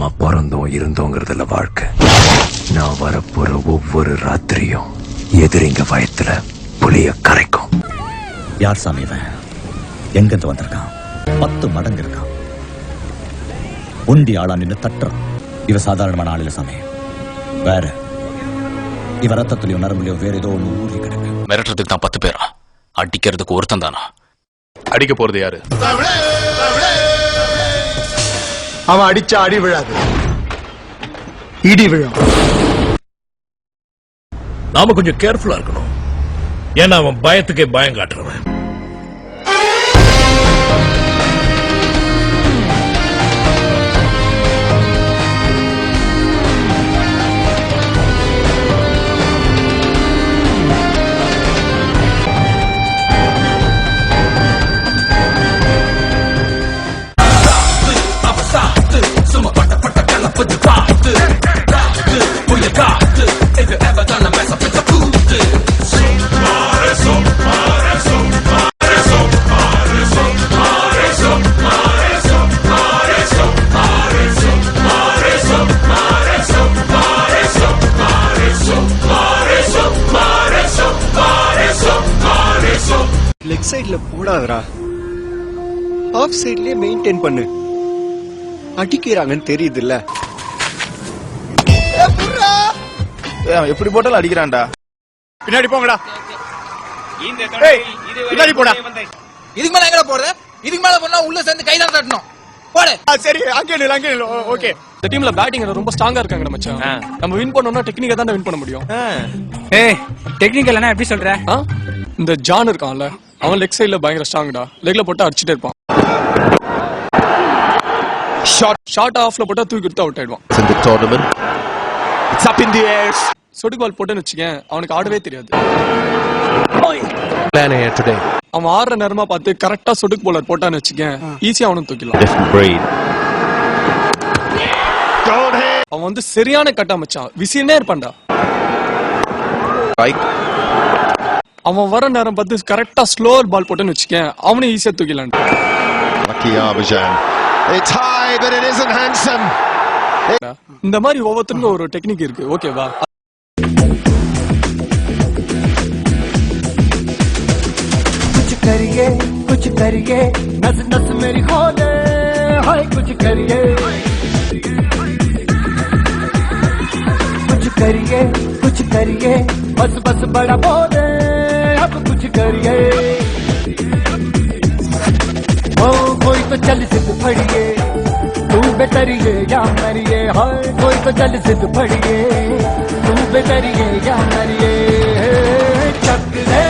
நாம பிறந்தோம் இருந்தோங்கிறதுல வாழ்க்கை. நான் வரப்போற ஒவ்வொரு ராத்திரியும் எதிரிங்க வயத்துல புளிய கரைக்கும். யார் சாமி இவன்? எங்கிருந்து வந்திருக்கான்? 10 மடங்கு இருக்கான். உண்டி ஆளா நின்று தட்டுறான். இவ சாதாரணமான ஆள் இல்ல சாமி, வேற. இவ ரத்தத்திலையும் நரம்புலையும் வேற ஏதோ ஒண்ணு ஊறி கிடக்கு. மிரட்டுறதுக்கு தான் 10 பேரா? அடிக்கிறதுக்கு ஒருத்தன் தானா? அடிக்க போறது யாரு? அவன் அடிச்சா அடி விழாது, இடி விழும். நாம கொஞ்சம் கேர்ஃபுல்லா இருக்கணும். ஏன்னா அவன் பயத்துக்கே பயம் காட்டுறவன். லெக் சைடுல போடாதடா, ஆஃப் சைட்லயே மெயின்டைன் பண்ணு. அடிக்கிறாங்கன்னு தெரியுது இல்ல? எப்படி போட்டாலும் அடிக்கிறான்டா. பின்னாடி போங்கடா, பின்னாடி போடா. இதுக்கு மேல எங்கடா போறது? இதுக்கு மேல போனா உள்ள சேர்ந்து கைதான் தட்டணும். போடு. சரி, அங்கே நில்லு. ஓகே. இந்த டீம்ல பேட்டிங் ரொம்ப ஸ்ட்ராங்கா இருக்காங்க மச்சான். நம்ம வின் பண்ணனும்னா டெக்னிக்கா தான் வின் பண்ண முடியும். ஏய், டெக்னிக்கல்னா எப்படி சொல்ற? இந்த ஜான் இருக்கான்ல, அவன் லெக் சைடுல பயங்கர ஸ்ட்ராங்டா. லெக்ல போட்டு அடிச்சிட்டே இருப்பான். ஷார்ட் ஆஃப்ல போட்டா தூக்கி எடுத்து அவுட் ஆயிடுவான். In the tournament, it's up in the air. சொடுக்கு பால் போட்டுன்னு வச்சுக்கேன், அவனுக்கு ஆடவே தெரியாது. Plan here today. அவன் ஆடுற நேரமா பார்த்து கரெக்டா சொடுக்கு பாலர் போட்டான்னு வச்சுக்கேன், ஈஸியா அவனும் தூக்கிடலாம். Different breed. அவன் வந்து சரியான கட்டா மச்சான், விசினே இருப்பான்டா. Right. அவன் வர நேரம் பார்த்து கரெக்டா ஸ்லோவர் பால் போட்டுன்னு வச்சுக்கேன், அவனே ஈஸியா தூக்கிடலாம். Lucky Arbajan. It's high, but it isn't handsome. இந்த மாதிரி ஒவ்வொருத்தருக்கும் ஒரு டெக்னிக் இருக்கு, ஓகேவா? कुछ करिए नस नस मेरी खोले, हाय कुछ करिए बस बस बड़ा बोले, अब कुछ करिए। ओ कोई तो चल सिद्ध फड़िए, तू बेतरिए या मरिए, हाय कोई तो चल सिद्ध फड़िए, तू बेतरिए या मरिए। चक दे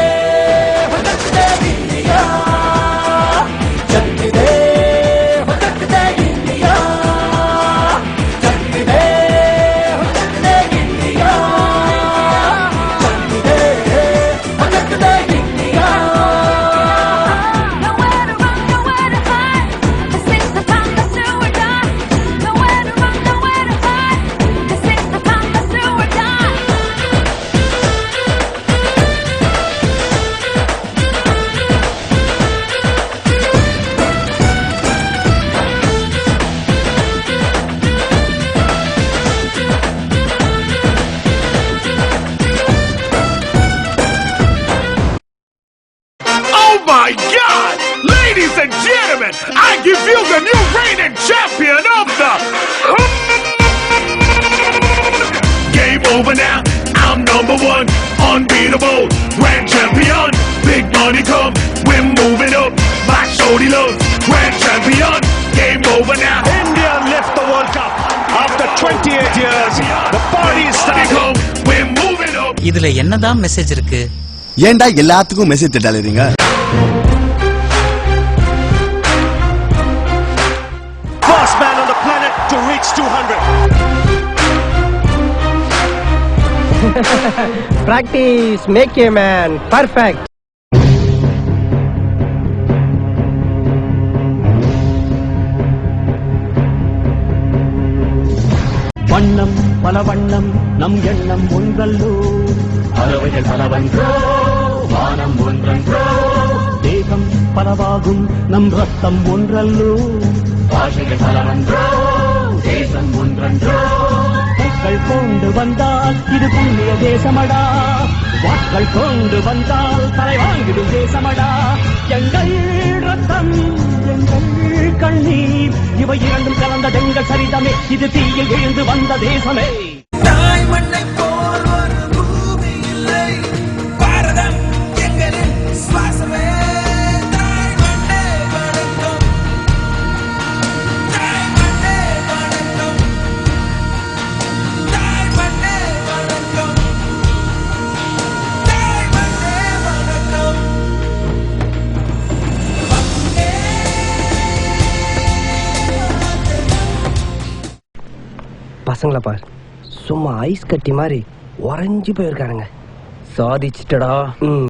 My God! Ladies and gentlemen, I give you the new reigning champion of the game over now. I'm number 1, unbeatable, grand champion. Big money come, we're moving up. My shorty loves grand champion. Game over now. India left the World Cup after 28 years. The party is starting. We're moving up. இதுல என்னதான் message இருக்கு? ஏன்டா எல்லாத்துக்கும் message தட்டாலறீங்க? First man on the planet to reach 200. Practice make a man perfect. வண்ணம் பல வண்ணம் நம் எண்ணம் ஒன்றல்லோ, பறவைகள் பலவன்றோ, வானம் ஒன்றன்றோ, தேகம் பலவாகும் நம் ரத்தம் ஒன்றல்லோ, பாஷைகள் பலவன்றோ, தேசம் வானம் ஒன்றன்றோ பூக்கள் கொண்டு வந்தால் இது புண்ணிய தேசமடா வாக்கள் கொண்டு வந்தால் தலை வாங்கிடும் தேசமடா எங்கள் ரத்தம் எங்கள் கண்ணீர் இவை இரண்டும் கலந்த எங்கள் சரிதமே இது தீயில் விழுந்து வந்த தேசமே தாய் மண்ணை போல் ஒரு பூமி இல்லை பாரதம் எங்களின் சுவாசமே தாய் மண்ணே வணக்கம் தாய் மண்ணே வணக்கம் தாய் மண்ணே வணக்கம் தாய் மண்ணே வணக்கம் பசங்கள பார் சும்மா ஐஸ் கட்டி மாதிரி உறைஞ்சு போயிருக்கானுங்க சாதிச்சிட்டடா